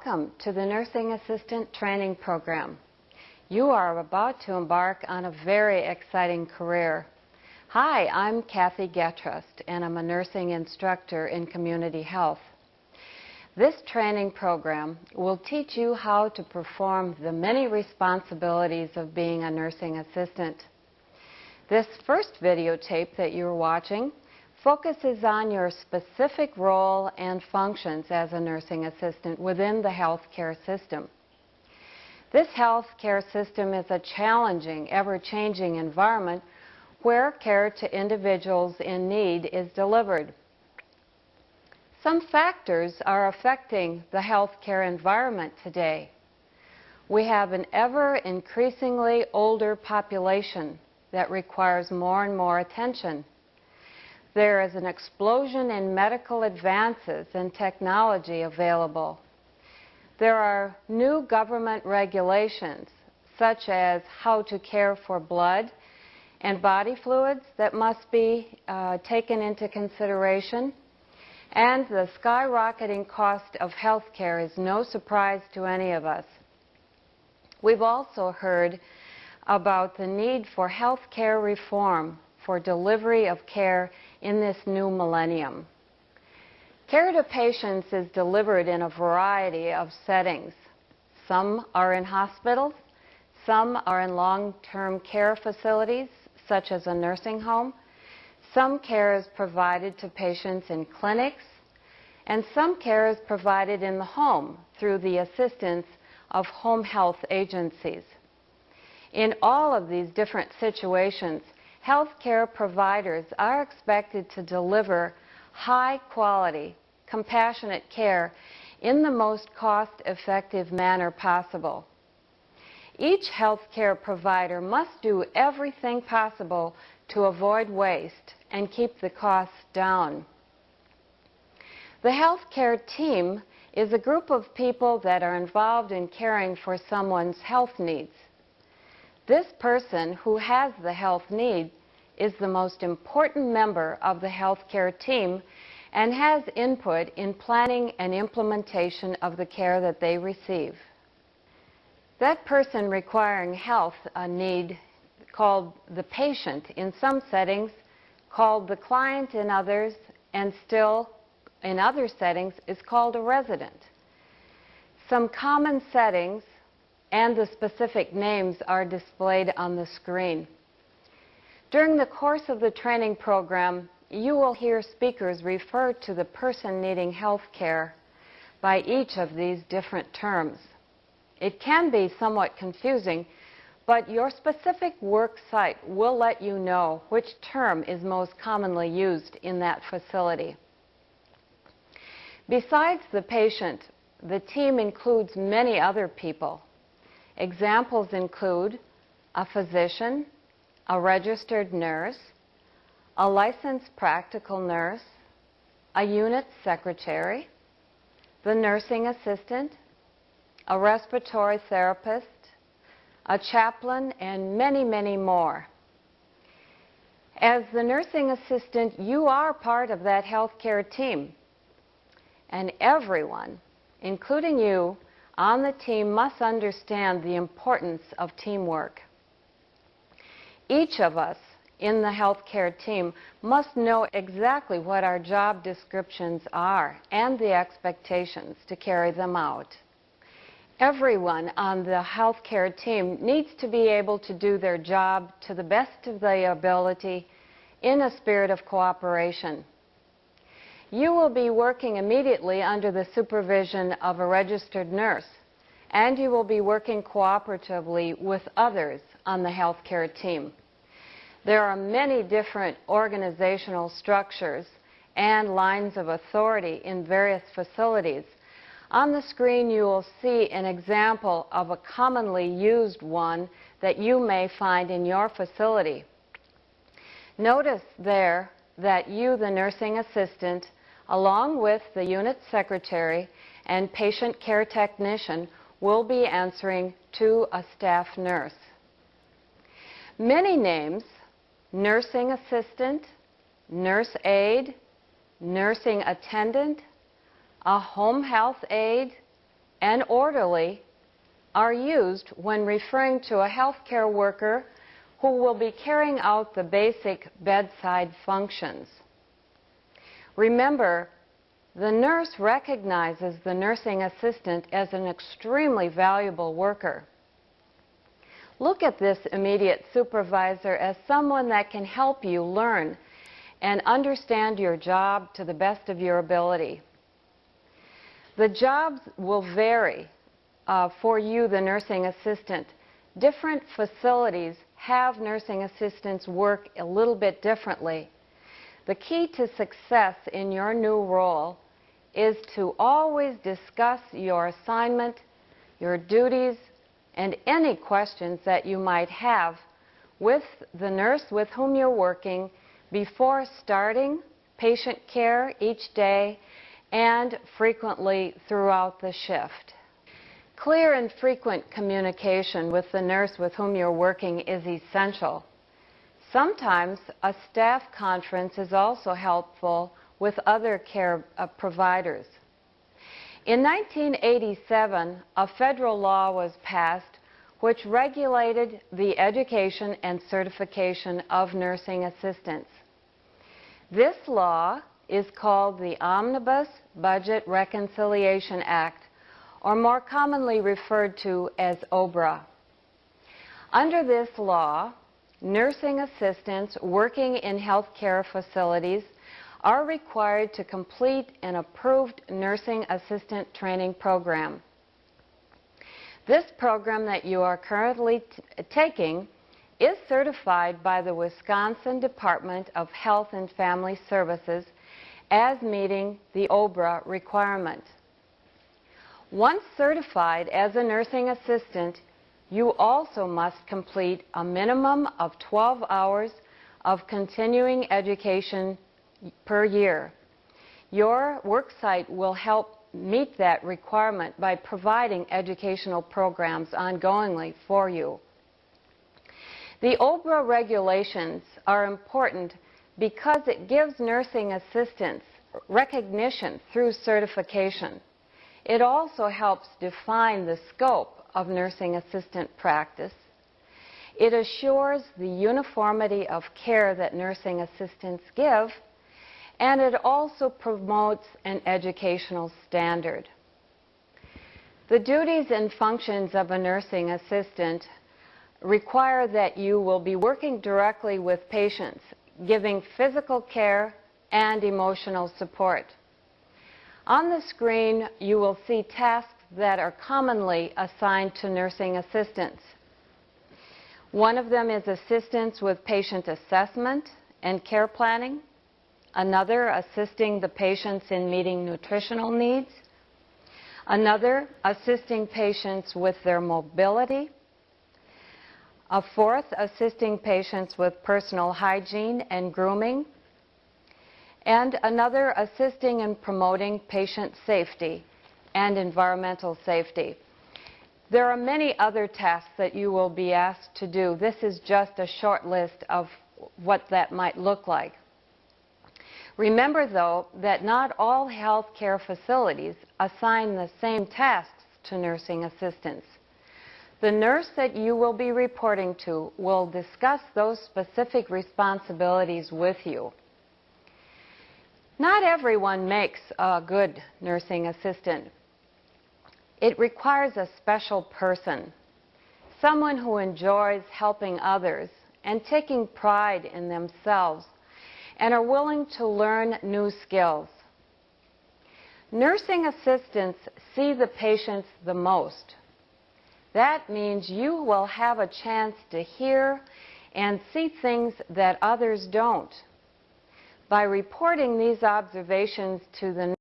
Welcome to the Nursing Assistant Training Program. You are about to embark on a very exciting career. Hi, I'm Kathy Getrust, and I'm a nursing instructor in community health. This training program will teach you how to perform the many responsibilities of being a nursing assistant. This first videotape that you're watching focuses on your specific role and functions as a nursing assistant within the healthcare system. This healthcare system is a challenging, ever-changing environment where care to individuals in need is delivered. Some factors are affecting the healthcare environment today. We have an ever-increasingly older population that requires more and more attention. There is an explosion in medical advances and technology available. There are new government regulations, such as how to care for blood and body fluids that must be taken into consideration. And the skyrocketing cost of health care is no surprise to any of us. We've also heard about the need for health care reform for delivery of care in this new millennium. Care to patients is delivered in a variety of settings. Some are in hospitals, some are in long-term care facilities, such as a nursing home. Some care is provided to patients in clinics, and some care is provided in the home through the assistance of home health agencies. In all of these different situations, healthcare providers are expected to deliver high-quality, compassionate care in the most cost-effective manner possible. Each healthcare provider must do everything possible to avoid waste and keep the costs down. The healthcare team is a group of people that are involved in caring for someone's health needs. This person who has the health need is the most important member of the healthcare team and has input in planning and implementation of the care that they receive. That person requiring health need, called the patient in some settings, called the client in others, and still in other settings is called a resident. Some common settings and the specific names are displayed on the screen. During the course of the training program, you will hear speakers refer to the person needing health care by each of these different terms. It can be somewhat confusing, but your specific work site will let you know which term is most commonly used in that facility. Besides the patient, the team includes many other people. Examples include a physician, a registered nurse, a licensed practical nurse, a unit secretary, the nursing assistant, a respiratory therapist, a chaplain, and many, many more. As the nursing assistant, you are part of that healthcare team, and everyone, including you, on the team must understand the importance of teamwork. Each of us in the healthcare team must know exactly what our job descriptions are and the expectations to carry them out. Everyone on the healthcare team needs to be able to do their job to the best of their ability in a spirit of cooperation. You will be working immediately under the supervision of a registered nurse, and you will be working cooperatively with others on the healthcare team. There are many different organizational structures and lines of authority in various facilities. On the screen you will see an example of a commonly used one that you may find in your facility. Notice there that you, the nursing assistant, along with the unit secretary and patient care technician, will be answering to a staff nurse. Many names: nursing assistant, nurse aide, nursing attendant, a home health aide, and orderly are used when referring to a healthcare worker who will be carrying out the basic bedside functions. Remember, the nurse recognizes the nursing assistant as an extremely valuable worker. Look at this immediate supervisor as someone that can help you learn and understand your job to the best of your ability. The jobs will vary for you, the nursing assistant. Different facilities have nursing assistants work a little bit differently. The key to success in your new role is to always discuss your assignment, your duties, and any questions that you might have with the nurse with whom you're working before starting patient care each day and frequently throughout the shift. Clear and frequent communication with the nurse with whom you're working is essential. Sometimes a staff conference is also helpful with other care providers. In 1987, a federal law was passed which regulated the education and certification of nursing assistants. This law is called the Omnibus Budget Reconciliation Act, or more commonly referred to as OBRA. Under this law, nursing assistants working in healthcare facilities are required to complete an approved nursing assistant training program. This program that you are currently taking is certified by the Wisconsin Department of Health and Family Services as meeting the OBRA requirement. Once certified as a nursing assistant, you also must complete a minimum of 12 hours of continuing education per year. Your worksite will help meet that requirement by providing educational programs ongoingly for you. The OBRA regulations are important because it gives nursing assistants recognition through certification. It also helps define the scope of nursing assistant practice. It assures the uniformity of care that nursing assistants give, and it also promotes an educational standard. The duties and functions of a nursing assistant require that you will be working directly with patients, giving physical care and emotional support. On the screen, you will see tasks that are commonly assigned to nursing assistants. One of them is assistance with patient assessment and care planning. Another, assisting the patients in meeting nutritional needs. Another, assisting patients with their mobility. A fourth, assisting patients with personal hygiene and grooming. And another, assisting and promoting patient safety and environmental safety. There are many other tasks that you will be asked to do. This is just a short list of what that might look like. Remember, though, that not all healthcare facilities assign the same tasks to nursing assistants. The nurse that you will be reporting to will discuss those specific responsibilities with you. Not everyone makes a good nursing assistant. It requires a special person, someone who enjoys helping others and taking pride in themselves and are willing to learn new skills. Nursing assistants see the patients the most. That means you will have a chance to hear and see things that others don't. By reporting these observations to the